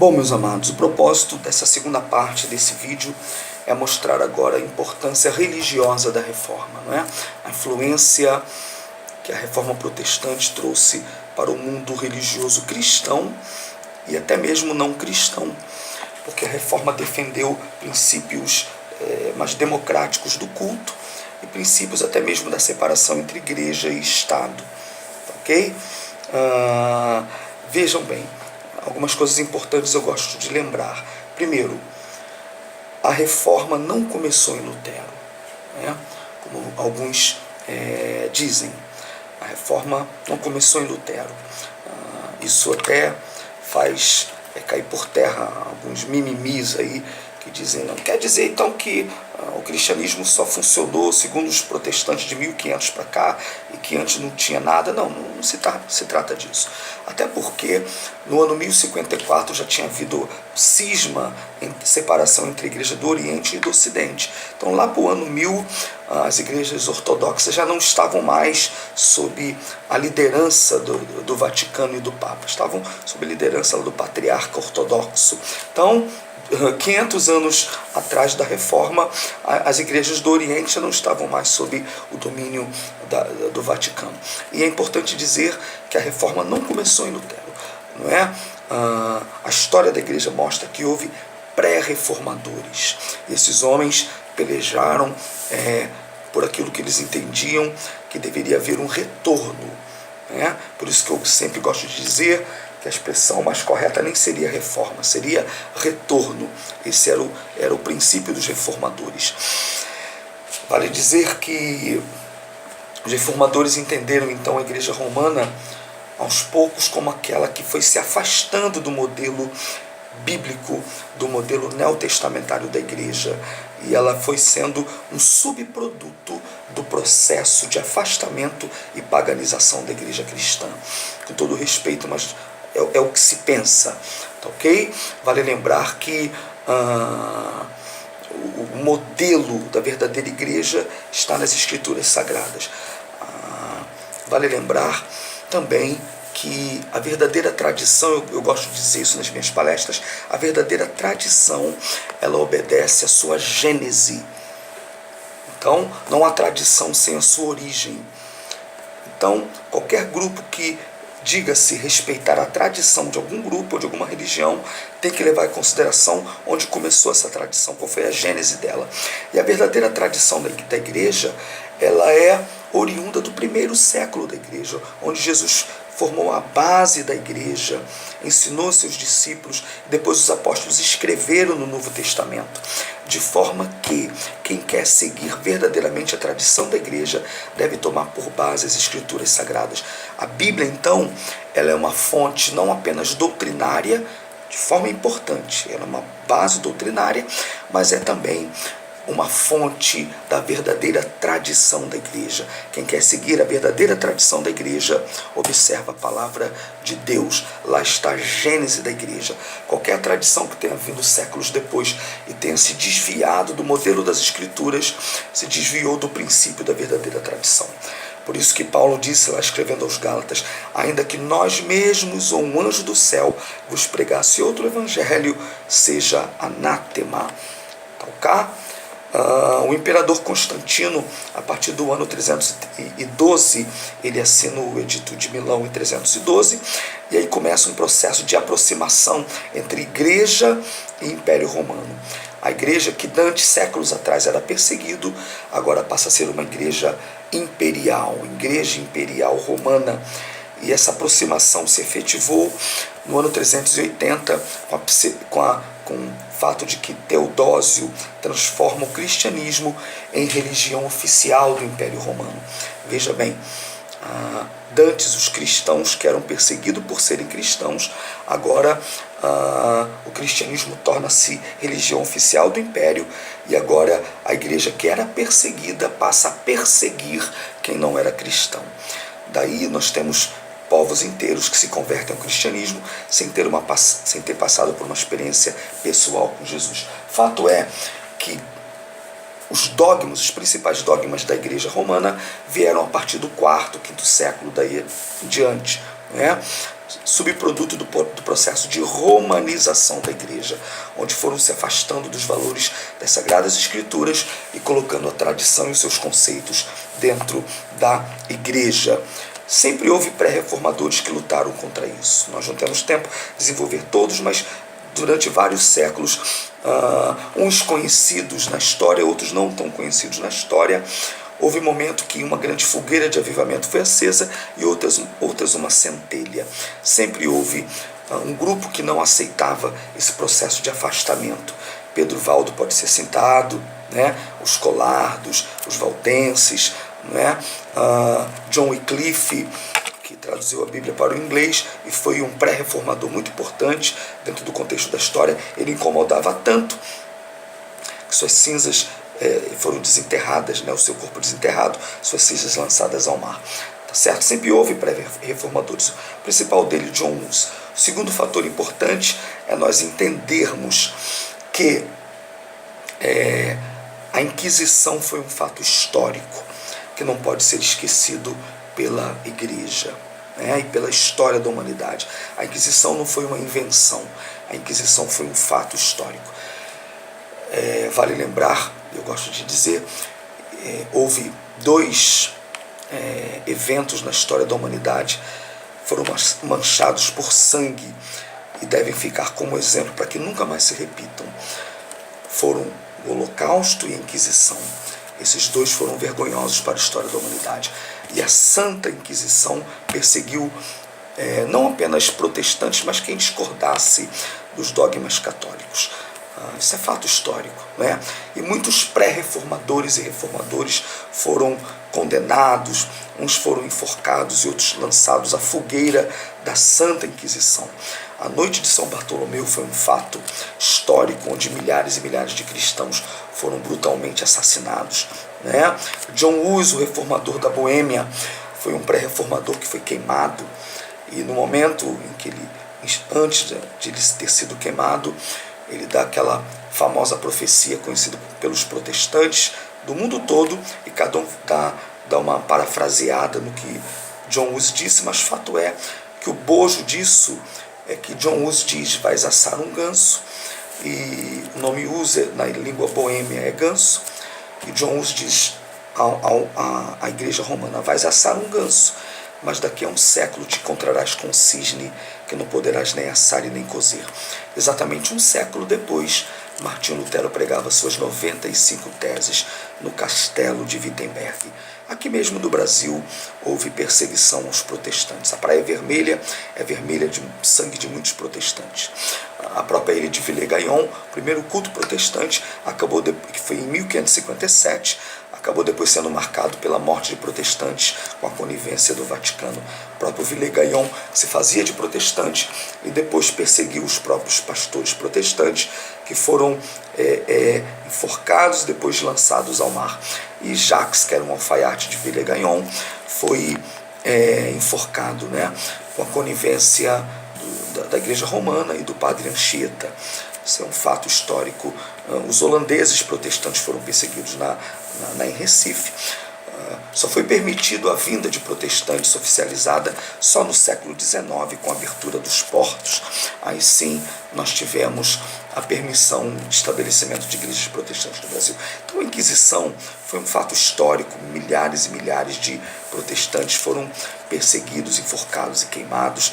Bom, meus amados, o propósito dessa segunda parte desse vídeo é mostrar agora a importância religiosa da reforma, não é? A influência que a reforma protestante trouxe para o mundo religioso cristão e até mesmo não cristão, porque a reforma defendeu princípios mais democráticos do culto e princípios até mesmo da separação entre igreja e Estado, ok? Vejam bem, algumas coisas importantes eu gosto de lembrar. Primeiro, a reforma não começou em Lutero, né? Como alguns dizem. A reforma não começou em Lutero. Isso até faz cair por terra alguns mimimis aí que dizem, não quer dizer então que o cristianismo só funcionou segundo os protestantes de 1500 para cá e que antes não tinha nada. Não se trata disso. Até porque no ano 1054 já tinha havido cisma, separação entre a igreja do Oriente e do Ocidente. Então lá para o ano 1000 as igrejas ortodoxas já não estavam mais sob a liderança do Vaticano e do Papa, estavam sob a liderança do patriarca ortodoxo. Então 500 anos atrás da reforma, as igrejas do Oriente já não estavam mais sob o domínio do Vaticano. E é importante dizer que a reforma não começou em Lutero, não é? A história da igreja mostra que houve pré-reformadores. E esses homens pelejaram por aquilo que eles entendiam que deveria haver um retorno, né? Por isso que eu sempre gosto de dizer que a expressão mais correta nem seria reforma, seria retorno. Esse era o princípio dos reformadores. Vale dizer que os reformadores entenderam então a igreja romana aos poucos como aquela que foi se afastando do modelo bíblico, do modelo neotestamentário da igreja, e ela foi sendo um subproduto do processo de afastamento e paganização da igreja cristã. Com todo respeito, mas é o que se pensa, tá ok? Vale lembrar que o modelo da verdadeira igreja está nas escrituras sagradas. Vale lembrar também que a verdadeira tradição, eu gosto de dizer isso nas minhas palestras, a verdadeira tradição, ela obedece à sua gênese. Então, não há tradição sem a sua origem. Então, qualquer grupo que diga-se respeitar a tradição de algum grupo ou de alguma religião, tem que levar em consideração onde começou essa tradição, qual foi a gênese dela. E a verdadeira tradição da igreja, ela é oriunda do primeiro século da igreja, onde Jesus formou a base da igreja, ensinou seus discípulos, depois os apóstolos escreveram no Novo Testamento, de forma que quem quer seguir verdadeiramente a tradição da igreja deve tomar por base as escrituras sagradas. A Bíblia, então, ela é uma fonte não apenas doutrinária, de forma importante, ela é uma base doutrinária, mas é também uma fonte da verdadeira tradição da igreja. Quem quer seguir a verdadeira tradição da igreja, observa a palavra de Deus. Lá está a gênese da igreja. Qualquer tradição que tenha vindo séculos depois e tenha se desviado do modelo das escrituras, se desviou do princípio da verdadeira tradição. Por isso que Paulo disse lá, escrevendo aos Gálatas, ainda que nós mesmos ou um anjo do céu vos pregasse outro evangelho, seja anátema. Tá? O imperador Constantino, a partir do ano 312, ele assina o Edito de Milão em 312, e aí começa um processo de aproximação entre igreja e Império Romano. A igreja que antes, séculos atrás, era perseguido, agora passa a ser uma igreja imperial romana. E essa aproximação se efetivou no ano 380, com o fato de que Teodósio transforma o cristianismo em religião oficial do Império Romano. Veja bem, dantes os cristãos que eram perseguidos por serem cristãos, agora o cristianismo torna-se religião oficial do Império, e agora a igreja que era perseguida passa a perseguir quem não era cristão. Daí nós temos povos inteiros que se convertem ao cristianismo sem ter passado por uma experiência pessoal com Jesus. Fato é que os principais dogmas da igreja romana vieram a partir do 4º, 5º século, daí em diante, né? subproduto do processo de romanização da igreja, onde foram se afastando dos valores das Sagradas Escrituras e colocando a tradição e os seus conceitos dentro da igreja. Sempre houve pré-reformadores que lutaram contra isso. Nós não temos tempo de desenvolver todos, mas durante vários séculos, uns conhecidos na história, outros não tão conhecidos na história, houve um momento que uma grande fogueira de avivamento foi acesa e outras uma centelha. Sempre houve um grupo que não aceitava esse processo de afastamento. Pedro Valdo pode ser citado, né? Os Colardos, os Valdenses, né? John Wycliffe, que traduziu a Bíblia para o inglês e foi um pré-reformador muito importante dentro do contexto da história. Ele incomodava tanto que suas cinzas foram desenterradas, né, o seu corpo desenterrado, suas cinzas lançadas ao mar. Tá certo? Sempre houve pré-reformadores. O principal dele, John Hus. O segundo fator importante é nós entendermos que a Inquisição foi um fato histórico que não pode ser esquecido pela igreja, né, e pela história da humanidade. A Inquisição não foi uma invenção, a Inquisição foi um fato histórico. Vale lembrar, eu gosto de dizer, houve dois eventos na história da humanidade foram manchados por sangue e devem ficar como exemplo para que nunca mais se repitam. Foram o Holocausto e a Inquisição. Esses dois foram vergonhosos para a história da humanidade. E a Santa Inquisição perseguiu não apenas protestantes, mas quem discordasse dos dogmas católicos. Isso é fato histórico, né? E muitos pré-reformadores e reformadores foram condenados, uns foram enforcados e outros lançados à fogueira da Santa Inquisição. A noite de São Bartolomeu foi um fato histórico, onde milhares e milhares de cristãos foram brutalmente assassinados, né? John Hus, o reformador da Boêmia, foi um pré-reformador que foi queimado, e no momento em que antes de ele ter sido queimado, ele dá aquela famosa profecia conhecida pelos protestantes do mundo todo, e cada um dá uma parafraseada no que John Hus disse, mas fato é que o bojo disso é que John Hus diz: vais assar um ganso, e o nome Hus na língua boêmia é ganso, e John Hus diz à igreja romana: vais assar um ganso, mas daqui a um século te encontrarás com um cisne que não poderás nem assar e nem cozer. Exatamente um século depois, Martinho Lutero pregava suas 95 teses no castelo de Wittenberg. Aqui mesmo no Brasil houve perseguição aos protestantes. A Praia Vermelha é vermelha de sangue de muitos protestantes. A própria ilha de Villers-Gaillon, o primeiro culto protestante, que foi em 1557, acabou depois sendo marcado pela morte de protestantes com a conivência do Vaticano. O próprio Villers-Gaillon se fazia de protestante e depois perseguiu os próprios pastores protestantes, que foram enforcados, depois lançados ao mar. E Jacques, que era um alfaiate de Villers-Gaillon, foi enforcado, né, com a conivência da Igreja Romana e do padre Anchieta. Isso é um fato histórico. Os holandeses protestantes foram perseguidos em Recife. Só foi permitido a vinda de protestantes oficializada só no século XIX, com a abertura dos portos. Aí sim nós tivemos a permissão de estabelecimento de igrejas protestantes no Brasil. Então a Inquisição foi um fato histórico. Milhares e milhares de protestantes foram perseguidos, enforcados e queimados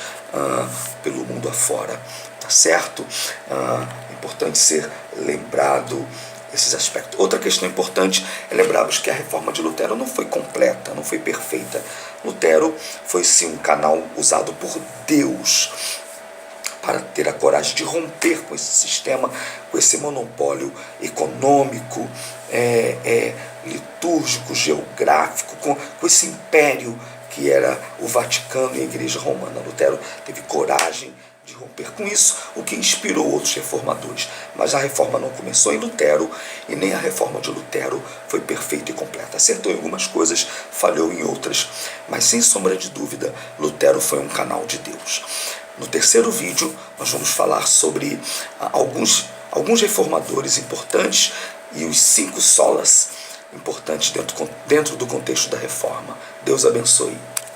pelo mundo afora. Tá certo? É importante ser lembrado esses aspectos. Outra questão importante é lembrarmos que a reforma de Lutero não foi completa, não foi perfeita. Lutero foi sim um canal usado por Deus para ter a coragem de romper com esse sistema, com esse monopólio econômico, litúrgico, geográfico, com esse império que era o Vaticano e a Igreja Romana. Lutero teve coragem de romper com isso, o que inspirou outros reformadores. Mas a reforma não começou em Lutero, e nem a reforma de Lutero foi perfeita e completa. Acertou em algumas coisas, falhou em outras, mas sem sombra de dúvida, Lutero foi um canal de Deus. No terceiro vídeo, nós vamos falar sobre alguns reformadores importantes e os 5 solas importantes dentro do contexto da reforma. Deus abençoe.